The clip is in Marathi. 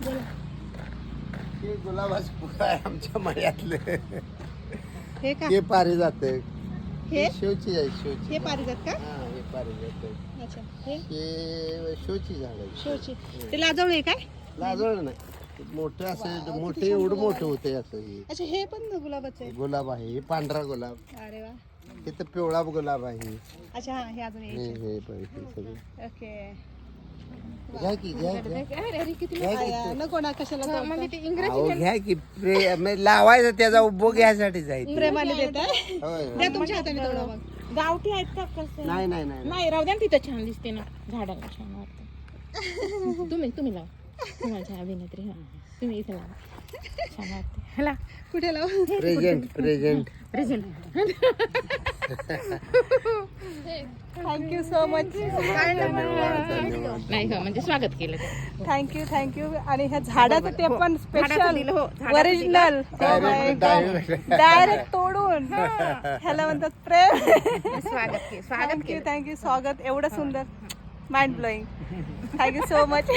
हे गुलाबाचं फुल आहे आमच्या मळ्यातलं. हे का हे पारिजात हे शोची आहे शोची. हे पारिजात का हा हे पारिजात अच्छा हे हे शोची झाड आहे. शोची ते लाजवळ आहे काय लाजळ नाही मोठं असं मोठं एवढं मोठं होतंय असं हे अच्छा हे पण गुलाबाचं आहे गुलाब आहे हे पांढरा गुलाब. अरे वा हे तर पिवळा गुलाब आहे. अच्छा हा हे अजून हे यायचे हे पण हे सगळं ओके घ्या की घ्या घ्या. आया, नको ना कशाला तोडता? अहो, घ्या की म्हणजे लावायचं त्याचा उपभोग घ्यायसाठी जायचं. प्रेमाने देताय होय द्या तुमच्या हाताने तोडा मग गावठी आहेत का कसं नाही नाही नाही नाही राहू द्या ना, तिथं छान दिसते ना झाडाला छान वाटतं. तुम्ही लावा तुम्हाला छान अभिनेत्री हा तुम्ही इथे लावा छान वाटते ह्याला कुठे लावू present present present thank you so much धन्यवाद धन्यवाद. नाही हो म्हणजे स्वागत केलं थँक्यू आणि ह्या झाडाचं ते पण झाडाचं दिलं, हो. Special original Direct. डायरेक्ट तोडून ह्याला म्हणतात प्रेम स्वागत थँक्यू स्वागत एवढं सुंदर mind blowing thank you so much